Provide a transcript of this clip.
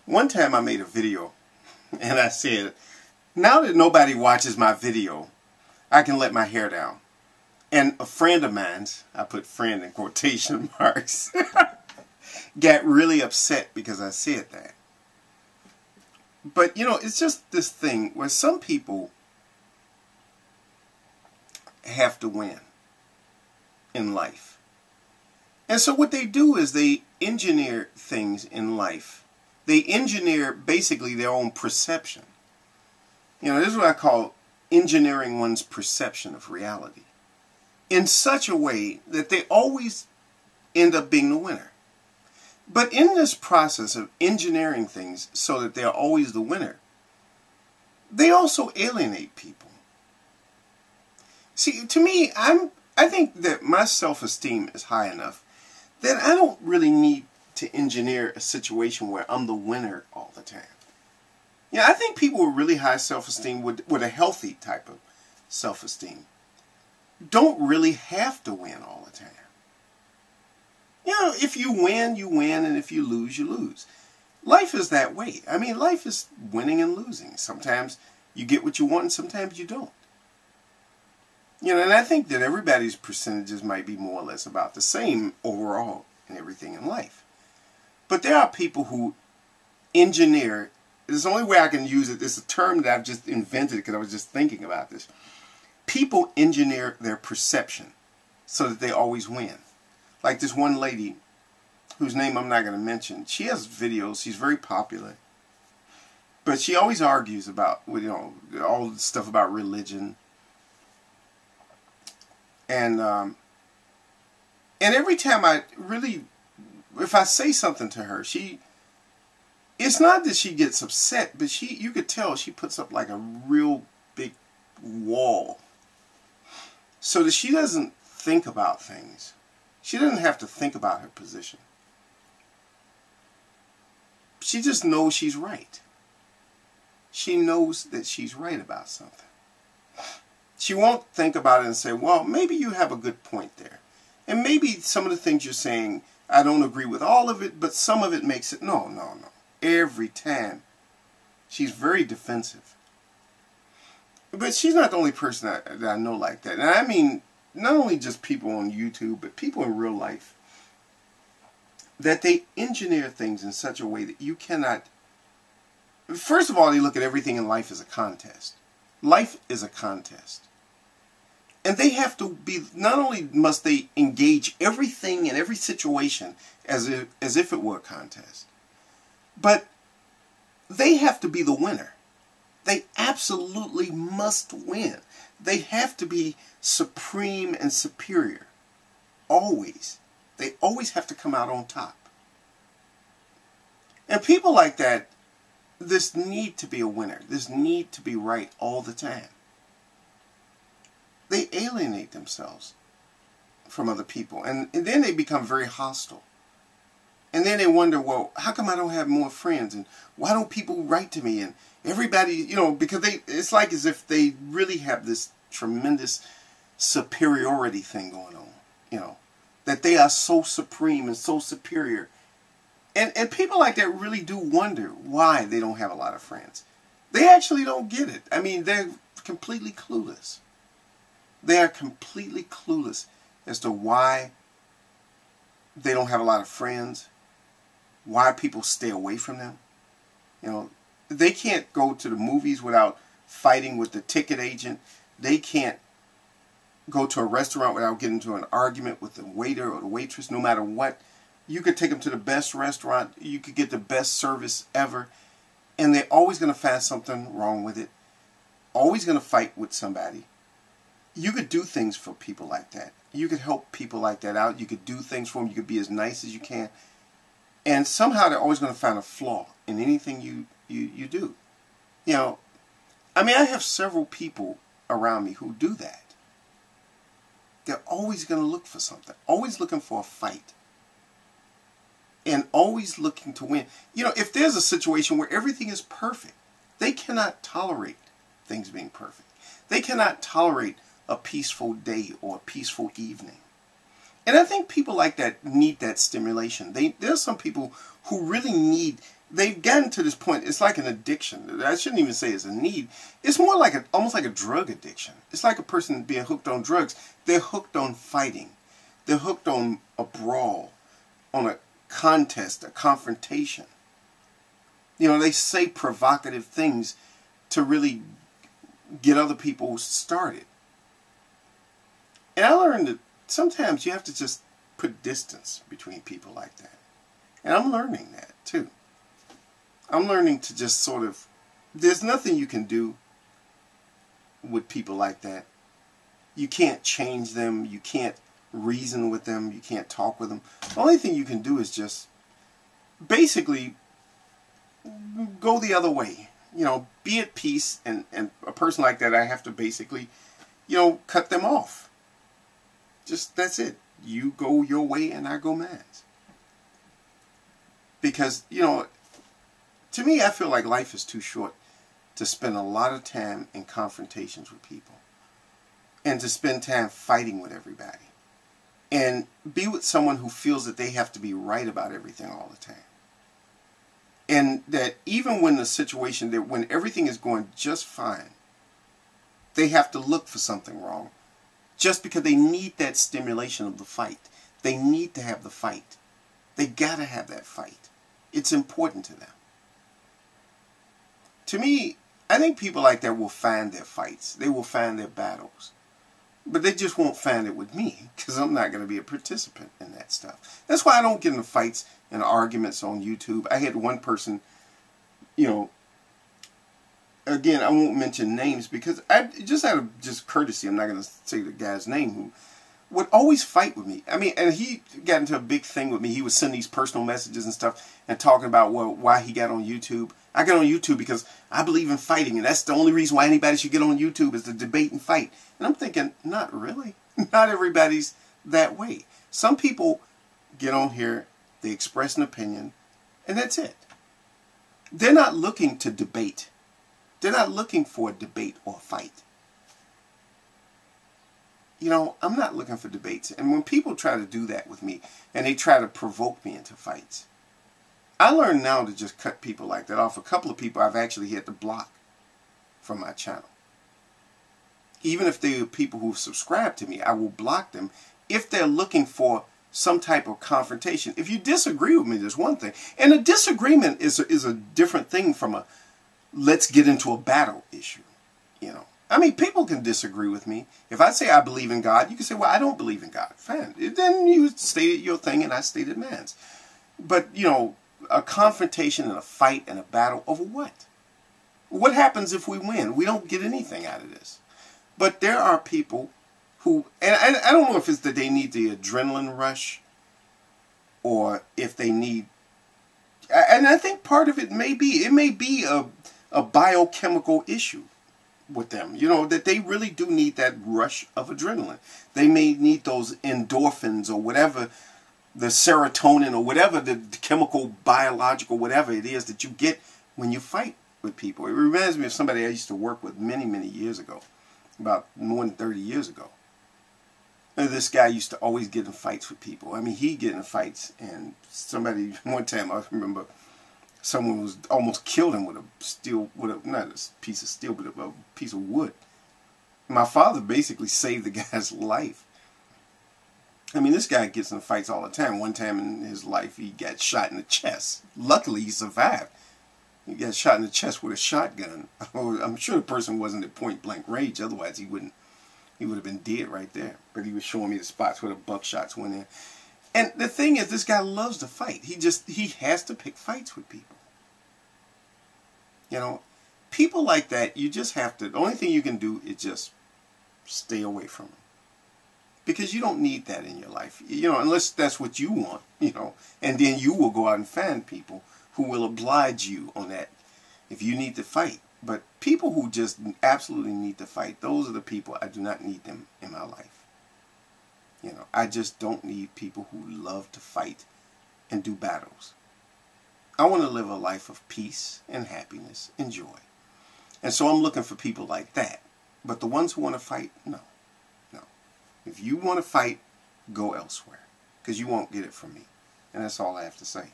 One time I made a video and I said, now that nobody watches my video, I can let my hair down. And a friend of mine, I put friend in quotation marks, got really upset because I said that. But, you know, it's just this thing where some people have to win in life. And so what they do is they engineer things in life. They engineer basically their own perception. You know, this is what I call engineering one's perception of reality in such a way that they always end up being the winner. But in this process of engineering things so that they're always the winner, they also alienate people. See, to me, I think that my self-esteem is high enough that I don't really need to engineer a situation where I'm the winner all the time. Yeah, I think people with really high self-esteem, with a healthy type of self-esteem, don't really have to win all the time. You know, if you win, you win, and if you lose, you lose. Life is that way. I mean, life is winning and losing. Sometimes you get what you want, and sometimes you don't. You know, and I think that everybody's percentages might be more or less about the same overall in everything in life. But there are people who engineer, this is the only way I can use it, this is a term that I've just invented because I was just thinking about this. People engineer their perception so that they always win. Like this one lady, whose name I'm not going to mention, she has videos, she's very popular. But she always argues about, you know, all the stuff about religion. And every time if I say something to her, it's not that she gets upset, but you could tell she puts up like a real big wall so that she doesn't think about things. She doesn't have to think about her position. She just knows she's right. She knows that she's right about something. She won't think about it and say, well, maybe you have a good point there. And maybe some of the things you're saying, I don't agree with all of it, but some of it makes it. No. Every time. She's very defensive. But she's not the only person that I know like that. And I mean, not only just people on YouTube, but people in real life. That they engineer things in such a way that you cannot. First of all, they look at everything in life as a contest. Life is a contest. And they have to be, not only must they engage everything in every situation as if it were a contest, but they have to be the winner. They absolutely must win. They have to be supreme and superior. Always. They always have to come out on top. And people like that, this need to be a winner, this need to be right all the time, they alienate themselves from other people. And then they become very hostile. And then they wonder, well, how come I don't have more friends? And why don't people write to me? And everybody, you know, because it's like as if they really have this tremendous superiority thing going on, you know, that they are so supreme and so superior. And people like that really do wonder why they don't have a lot of friends. They actually don't get it. I mean, they're completely clueless. They are completely clueless as to why they don't have a lot of friends, why people stay away from them. You know, they can't go to the movies without fighting with the ticket agent. They can't go to a restaurant without getting into an argument with the waiter or the waitress, no matter what. You could take them to the best restaurant. You could get the best service ever. And they're always going to find something wrong with it. Always going to fight with somebody. You could do things for people like that. You could help people like that out. You could do things for them. You could be as nice as you can. And somehow they're always going to find a flaw in anything you do. You know, I mean, I have several people around me who do that. They're always going to look for something. Always looking for a fight. And always looking to win. You know, if there's a situation where everything is perfect, they cannot tolerate things being perfect. They cannot tolerate a peaceful day or a peaceful evening. And I think people like that need that stimulation. There's some people who really need they've gotten to this point. It's like an addiction. I shouldn't even say it's a need. It's more like almost like a drug addiction. It's like a person being hooked on drugs. They're hooked on fighting. They're hooked on a brawl, on a contest, a confrontation. You know, they say provocative things to really get other people started. And I learned that sometimes you have to just put distance between people like that. And I'm learning that too. I'm learning to just sort of, there's nothing you can do with people like that. You can't change them. You can't reason with them. You can't talk with them. The only thing you can do is just basically go the other way. You know, be at peace. And a person like that, I have to basically, you know, cut them off. Just, that's it. You go your way and I go mine. Because, you know, to me, I feel like life is too short to spend a lot of time in confrontations with people. And to spend time fighting with everybody. And be with someone who feels that they have to be right about everything all the time. And that even when the situation, that when everything is going just fine, they have to look for something wrong. Just because they need that stimulation of the fight. They need to have the fight. They gotta have that fight. It's important to them. To me, I think people like that will find their fights. They will find their battles. But they just won't find it with me, because I'm not going to be a participant in that stuff. That's why I don't get into fights and arguments on YouTube. I had one person, you know, again, I won't mention names, because I just out of just courtesy, I'm not going to say the guy's name, who would always fight with me. I mean, and he got into a big thing with me. He would send these personal messages and stuff and talking about, well, why he got on YouTube. I got on YouTube because I believe in fighting, and that's the only reason why anybody should get on YouTube is to debate and fight. And I'm thinking, not really. Not everybody's that way. Some people get on here, they express an opinion, and that's it. They're not looking to debate. They're not looking for a debate or a fight. You know, I'm not looking for debates. And when people try to do that with me, and they try to provoke me into fights, I learned now to just cut people like that off. A couple of people I've actually had to block from my channel. Even if they are people who subscribe to me, I will block them if they're looking for some type of confrontation. If you disagree with me, there's one thing. And a disagreement is a different thing from a let's get into a battle issue. You know, I mean, people can disagree with me. If I say I believe in God, you can say, well, I don't believe in God. Fine. Then you stated your thing and I stated mine. But, you know, a confrontation and a fight and a battle over what? What happens if we win? We don't get anything out of this. But there are people who, and I don't know if it's that they need the adrenaline rush or if they need, and I think part of it may be a biochemical issue with them, you know, that they really do need that rush of adrenaline. They may need those endorphins or whatever, the serotonin or whatever, the chemical, biological, whatever it is that you get when you fight with people. It reminds me of somebody I used to work with many, many years ago, about more than 30 years ago. And this guy used to always get in fights with people. I mean, he'd get in fights, and somebody, one time I remember, someone was almost killed him with a steel, not a piece of steel, but a piece of wood. My father basically saved the guy's life. I mean, this guy gets in fights all the time. One time in his life, he got shot in the chest. Luckily, he survived. He got shot in the chest with a shotgun. I'm sure the person wasn't at point blank range. Otherwise, he would have been dead right there. But he was showing me the spots where the buckshots went in. And the thing is, this guy loves to fight. He has to pick fights with people. You know, people like that, you just have to, the only thing you can do is just stay away from them. Because you don't need that in your life. You know, unless that's what you want, you know. And then you will go out and find people who will oblige you on that if you need to fight. But people who just absolutely need to fight, those are the people, I do not need them in my life. You know, I just don't need people who love to fight and do battles. I want to live a life of peace and happiness and joy. And so I'm looking for people like that. But the ones who want to fight, no. No. If you want to fight, go elsewhere. Because you won't get it from me. And that's all I have to say.